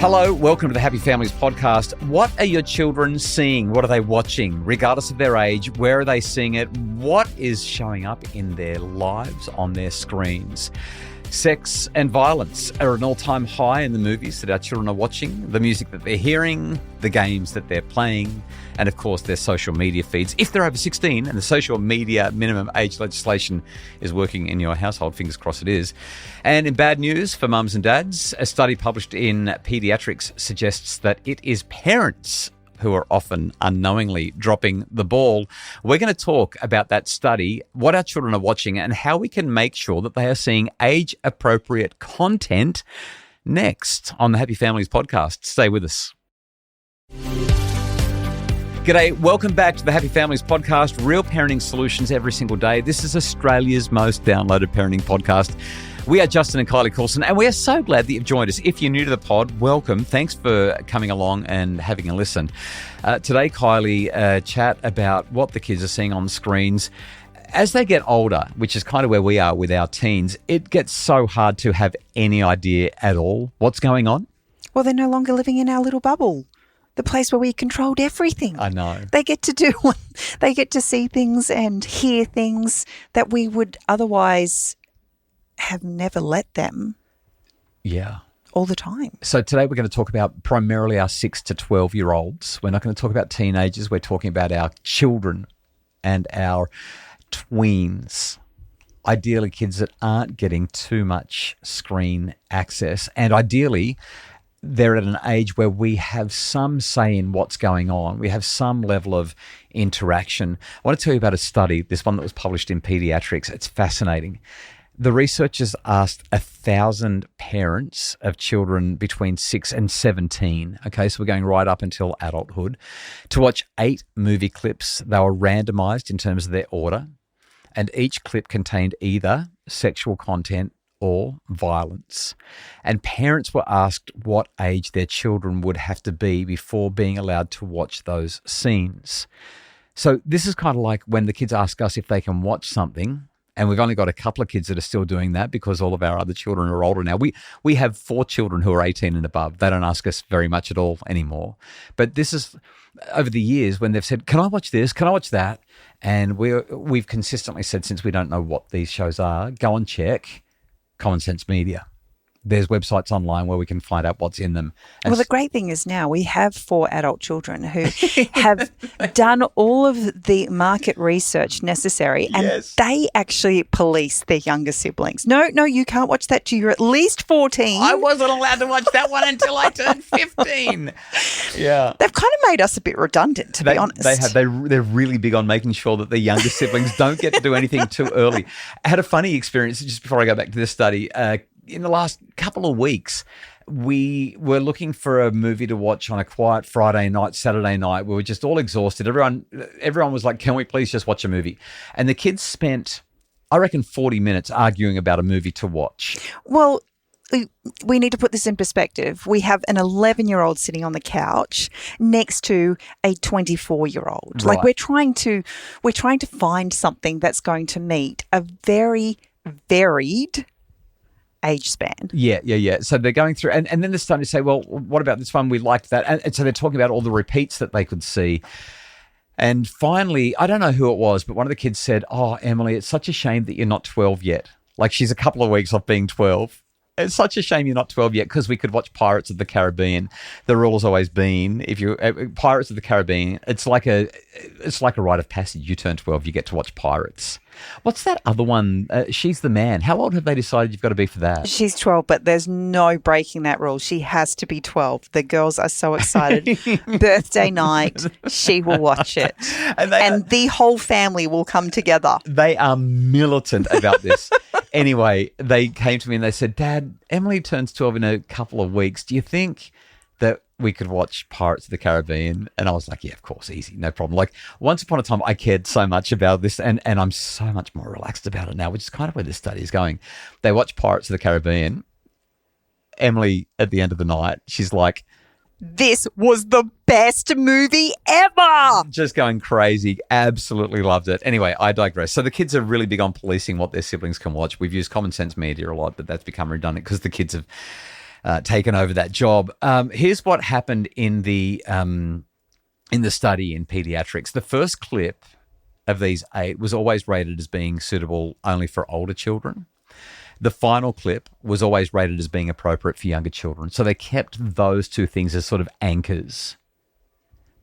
Hello, welcome to the Happy Families podcast. What are your children seeing? What are they watching? Regardless of their age, where are they seeing it? What is showing up in their lives on their screens? Sex and violence are an all-time high in the movies that our children are watching, the music that they're hearing, the games that they're playing, and of course their social media feeds. If they're over 16 and the social media minimum age legislation is working in your household, fingers crossed it is. And in bad news for mums and dads, a study published in Pediatrics suggests that it is parents who are often unknowingly dropping the ball. We're going to talk about that study, what our children are watching, and how we can make sure that they are seeing age-appropriate content next on the Happy Families podcast. Stay with us. G'day, welcome back to the Happy Families podcast, real parenting solutions every single day. This is Australia's most downloaded parenting podcast. We are Justin and Kylie Coulson, and we are so glad that you've joined us. If you're new to the pod, welcome. Thanks for coming along and having a listen. Today, Kylie, chat about what the kids are seeing on screens. As they get older, which is kind of where we are with our teens, it gets so hard to have any idea at all what's going on. Well, they're no longer living in our little bubble, the place where we controlled everything. I know. They get to see things and hear things that we would otherwise have never let them. Yeah. All the time. So today we're going to talk about primarily our 6 to 12-year-olds. We're not going to talk about teenagers. We're talking about our children and our tweens. Ideally, kids that aren't getting too much screen access. And ideally, they're at an age where we have some say in what's going on. We have some level of interaction. I want to tell you about a study, this one that was published in Pediatrics. It's fascinating. The researchers asked 1,000 parents of children between 6 and 17, okay, so we're going right up until adulthood, to watch 8 movie clips. They were randomized in terms of their order, and each clip contained either sexual content or violence. And parents were asked what age their children would have to be before being allowed to watch those scenes. So this is kind of like when the kids ask us if they can watch something. And we've only got a couple of kids that are still doing that because all of our other children are older now. We have 4 children who are 18 and above. They don't ask us very much at all anymore. But this is over the years when they've said, can I watch this? Can I watch that? And we've consistently said, since we don't know what these shows are, go and check Common Sense Media. There's websites online where we can find out what's in them. And well, the great thing is now we have 4 adult children who have done all of the market research necessary, and yes, they actually police their younger siblings. No, you can't watch that till you're at least 14. I wasn't allowed to watch that one until I turned 15. Yeah. They've kind of made us a bit redundant, to be honest. They have. They're really big on making sure that the younger siblings don't get to do anything too early. I had a funny experience just before I go back to this study. In the last couple of weeks, we were looking for a movie to watch on a quiet Friday night, Saturday night. We were just all exhausted. Everyone was like, can we please just watch a movie? And the kids spent, I reckon, 40 minutes arguing about a movie to watch. Well, we need to put this in perspective. We have an 11-year-old sitting on the couch next to a 24-year-old. Right. Like we're trying to find something that's going to meet a very varied age span. Yeah. So they're going through, and then they're starting to say, well, what about this one? We liked that. And so they're talking about all the repeats that they could see. And finally, I don't know who it was, but one of the kids said, oh, Emily, it's such a shame that you're not 12 yet. Like she's a couple of weeks off being 12. It's such a shame you're not 12 yet because we could watch Pirates of the Caribbean. The rule's always been, if you Pirates of the Caribbean, it's like a rite of passage. You turn 12, you get to watch Pirates. What's that other one? She's the Man. How old have they decided you've got to be for that? She's 12, but there's no breaking that rule. She has to be 12. The girls are so excited. Birthday night, she will watch it. And the whole family will come together. They are militant about this. Anyway, they came to me and they said, Dad, Emily turns 12 in a couple of weeks. Do you think that we could watch Pirates of the Caribbean? And I was like, yeah, of course, easy, no problem. Like once upon a time, I cared so much about this and I'm so much more relaxed about it now, which is kind of where this study is going. They watch Pirates of the Caribbean. Emily, at the end of the night, she's like, this was the best movie ever. Just going crazy. Absolutely loved it. Anyway, I digress. So the kids are really big on policing what their siblings can watch. We've used Common Sense Media a lot, but that's become redundant because the kids have taken over that job. Here's what happened in the study in pediatrics. The first clip of these 8 was always rated as being suitable only for older children. The final clip was always rated as being appropriate for younger children. So they kept those 2 things as sort of anchors.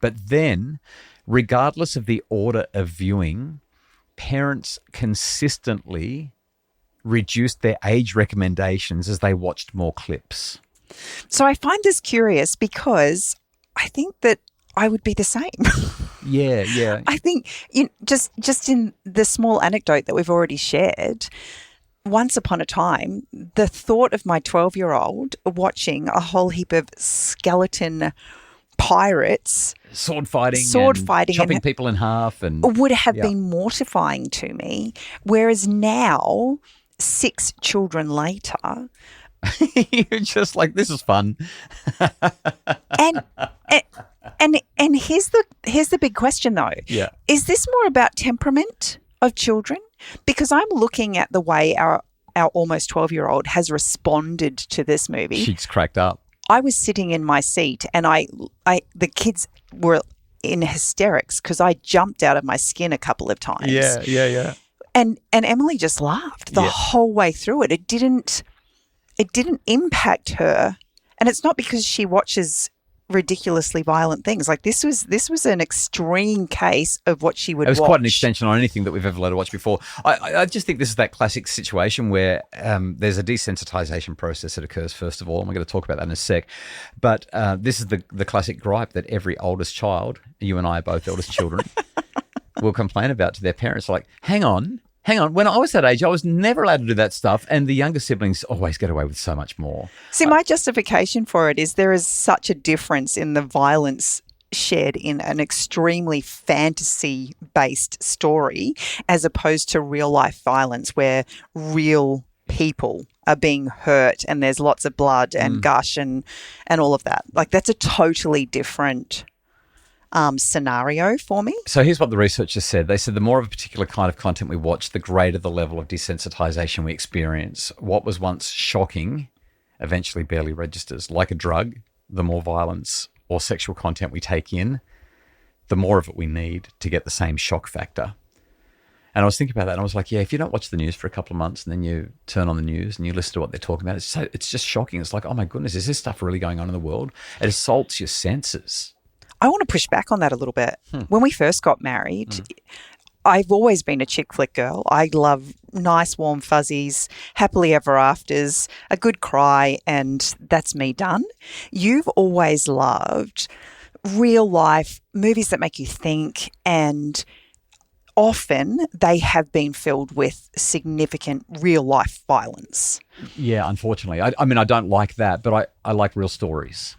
But then, regardless of the order of viewing, parents consistently reduced their age recommendations as they watched more clips. So I find this curious because I think that I would be the same. Yeah. I think just in the small anecdote that we've already shared, once upon a time, the thought of my 12-year-old watching a whole heap of skeleton pirates, sword fighting, chopping people in half, and would have been mortifying to me. Whereas now, 6 children later, you're just like, this is fun. and here's the big question though. Yeah. Is this more about temperament of children? Because I'm looking at the way our almost 12-year-old has responded to this movie. She's cracked up. I was sitting in my seat and the kids were in hysterics because I jumped out of my skin a couple of times. Yeah. And Emily just laughed the whole way through it. It didn't impact her. And it's not because she watches ridiculously violent things. Like this was an extreme case of what she would watch. It was quite an extension on anything that we've ever let her watch before. I just think this is that classic situation where there's a desensitization process that occurs, first of all, and we're going to talk about that in a sec. But this is the classic gripe that every oldest child, you and I are both eldest children, will complain about to their parents. Like, hang on. When I was that age, I was never allowed to do that stuff, and the younger siblings always get away with so much more. See, my justification for it is there is such a difference in the violence shared in an extremely fantasy-based story as opposed to real-life violence where real people are being hurt and there's lots of blood and gush and all of that. Like, that's a totally different scenario for me. So here's what the researchers said. They said the more of a particular kind of content we watch, the greater the level of desensitization we experience. What was once shocking eventually barely registers. Like a drug, the more violence or sexual content we take in, the more of it we need to get the same shock factor. And I was thinking about that and I was like, yeah, if you don't watch the news for a couple of months and then you turn on the news and you listen to what they're talking about, it's just shocking. It's like, oh my goodness, is this stuff really going on in the world? It assaults your senses. I want to push back on that a little bit. When we first got married, I've always been a chick flick girl. I love nice, warm fuzzies, happily ever afters, a good cry, and that's me done. You've always loved real life movies that make you think, and often they have been filled with significant real life violence. Yeah, unfortunately. I mean, I don't like that, but I like real stories.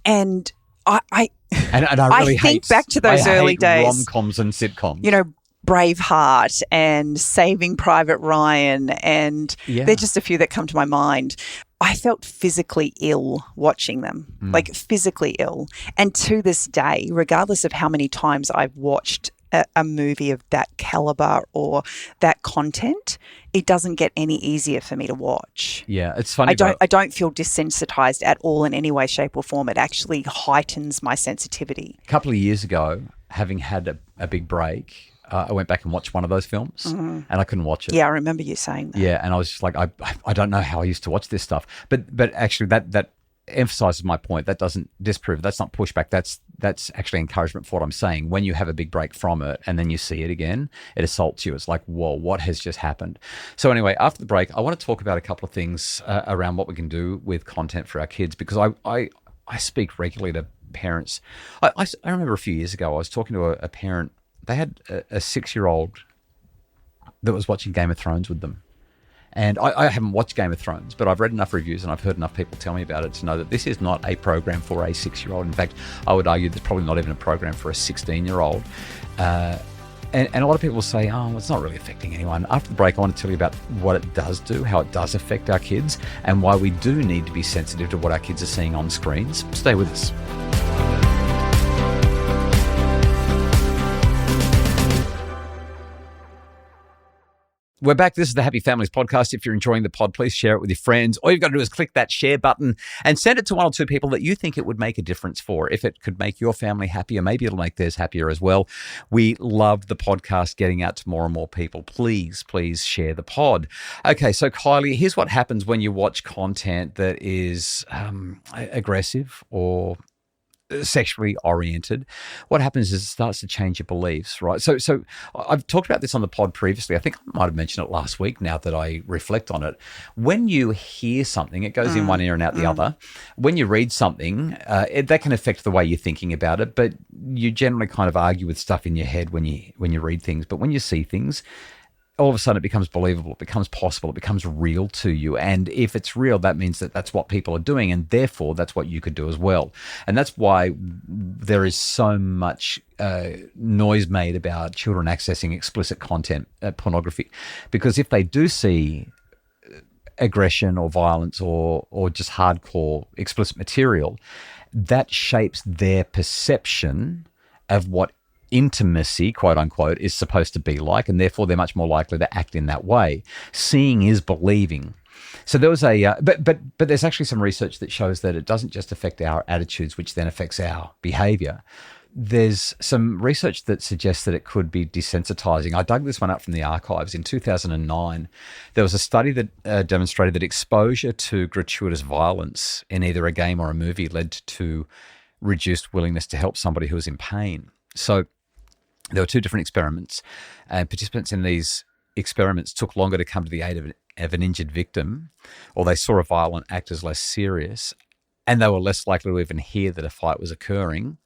And I really think back to those early days, rom-coms and sitcoms. You know, Braveheart and Saving Private Ryan, and they're just a few that come to my mind. I felt physically ill watching them, like physically ill. And to this day, regardless of how many times I've watched a movie of that caliber or that content, it doesn't get any easier for me to watch. Yeah, it's funny. I don't feel desensitized at all in any way, shape or form. It actually heightens my sensitivity. A couple of years ago, having had a big break, I went back and watched one of those films and I couldn't watch it. Yeah, I remember you saying that. Yeah, and I was just like, I don't know how I used to watch this stuff. But actually that emphasizes my point. That doesn't disprove. That's not pushback. That's actually encouragement for what I'm saying. When you have a big break from it and then you see it again, it assaults you. It's like, whoa, what has just happened? So anyway, after the break, I want to talk about a couple of things around what we can do with content for our kids, because I speak regularly to parents. I remember a few years ago, I was talking to a parent. They had a 6-year-old that was watching Game of Thrones with them. And I haven't watched Game of Thrones, but I've read enough reviews and I've heard enough people tell me about it to know that this is not a program for a 6-year-old. In fact, I would argue there's probably not even a program for a 16-year-old. And a lot of people say, oh, it's not really affecting anyone. After the break, I want to tell you about what it does do, how it does affect our kids, and why we do need to be sensitive to what our kids are seeing on screens. Stay with us. We're back. This is the Happy Families podcast. If you're enjoying the pod, please share it with your friends. All you've got to do is click that share button and send it to one or two people that you think it would make a difference for. If it could make your family happier, maybe it'll make theirs happier as well. We love the podcast getting out to more and more people. Please share the pod. Okay, so Kylie, here's what happens when you watch content that is aggressive or sexually oriented. What happens is it starts to change your beliefs, right? So I've talked about this on the pod previously. I think I might have mentioned it last week now that I reflect on it. When you hear something, it goes in one ear and out the other. When you read something, that can affect the way you're thinking about it, but you generally kind of argue with stuff in your head when you read things. But when you see things, all of a sudden it becomes believable, it becomes possible, it becomes real to you. And if it's real, that means that that's what people are doing, and therefore that's what you could do as well. And that's why there is so much noise made about children accessing explicit content, pornography, because if they do see aggression or violence or just hardcore explicit material, that shapes their perception of what intimacy, quote unquote, is supposed to be like, and therefore they're much more likely to act in that way. Seeing is believing. So there was but there's actually some research that shows that it doesn't just affect our attitudes, which then affects our behavior. There's some research that suggests that it could be desensitizing. I dug this one up from the archives. In 2009, there was a study that demonstrated that exposure to gratuitous violence in either a game or a movie led to reduced willingness to help somebody who was in pain. So there were two different experiments, and participants in these experiments took longer to come to the aid of an injured victim, or they saw a violent act as less serious, and they were less likely to even hear that a fight was occurring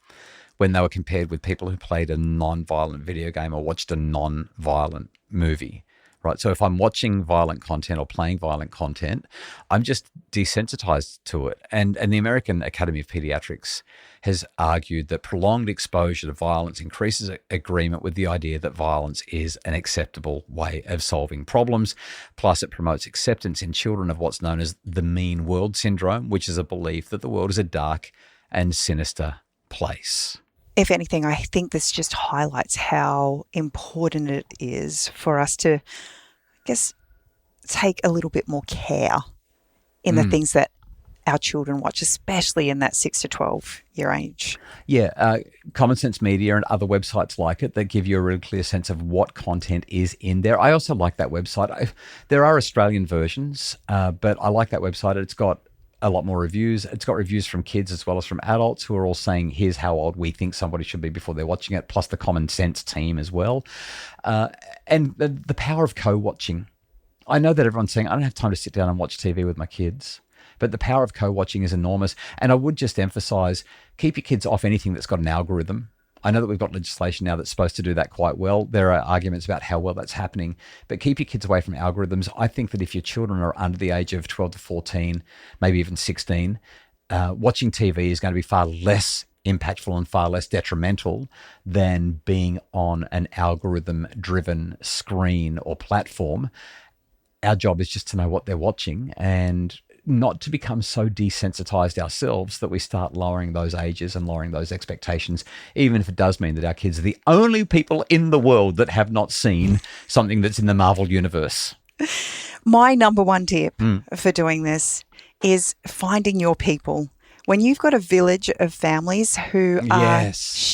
when they were compared with people who played a non-violent video game or watched a non-violent movie. Right. So if I'm watching violent content or playing violent content, I'm just desensitized to it. And the American Academy of Pediatrics has argued that prolonged exposure to violence increases agreement with the idea that violence is an acceptable way of solving problems. Plus, it promotes acceptance in children of what's known as the mean world syndrome, which is a belief that the world is a dark and sinister place. If anything, I think this just highlights how important it is for us to, I guess, take a little bit more care in the things that our children watch, especially in that 6 to 12 year age. Yeah, Common Sense Media and other websites like it that give you a really clear sense of what content is in there. I also like that website. There are Australian versions, but I like that website. It's got a lot more reviews. It's got reviews from kids as well as from adults who are all saying, here's how old we think somebody should be before they're watching it, plus the Common Sense team as well. And the power of co-watching. I know that everyone's saying, I don't have time to sit down and watch TV with my kids, but the power of co-watching is enormous. And I would just emphasize, keep your kids off anything that's got an algorithm. I know that we've got legislation now that's supposed to do that quite well. There are arguments about how well that's happening, but keep your kids away from algorithms. I think that if your children are under the age of 12 to 14, maybe even 16, watching TV is going to be far less impactful and far less detrimental than being on an algorithm-driven screen or platform. Our job is just to know what they're watching and not to become so desensitized ourselves that we start lowering those ages and lowering those expectations, even if it does mean that our kids are the only people in the world that have not seen something that's in the Marvel universe. My number one tip for doing this is finding your people. When you've got a village of families who are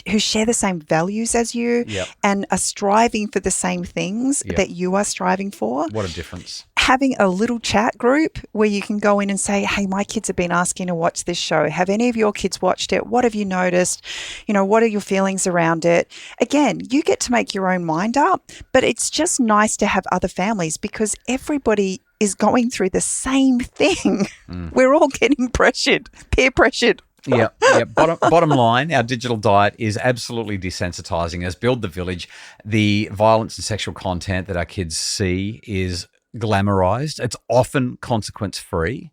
who share the same values as you and are striving for the same things that you are striving for. What a difference. Having a little chat group where you can go in and say, hey, my kids have been asking to watch this show. Have any of your kids watched it? What have you noticed? You know, what are your feelings around it? Again, you get to make your own mind up, but it's just nice to have other families because everybody is going through the same thing. We're all getting pressured, peer pressured. Yeah. Bottom line, our digital diet is absolutely desensitizing us. Build the village. The violence and sexual content that our kids see is glamorized. It's often consequence-free,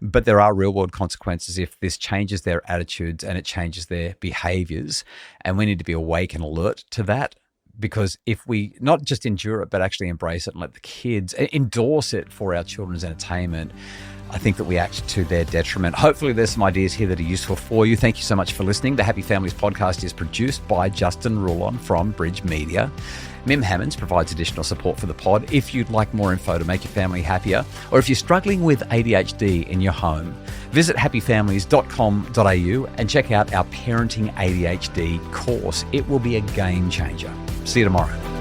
but there are real-world consequences if this changes their attitudes and it changes their behaviors. And we need to be awake and alert to that. Because if we not just endure it, but actually embrace it and let the kids endorse it for our children's entertainment, I think that we act to their detriment. Hopefully there's some ideas here that are useful for you. Thank you so much for listening. The Happy Families podcast is produced by Justin Rulon from Bridge Media. Mim Hammonds provides additional support for the pod. If you'd like more info to make your family happier, or if you're struggling with ADHD in your home, visit happyfamilies.com.au and check out our Parenting ADHD course. It will be a game changer. See you tomorrow.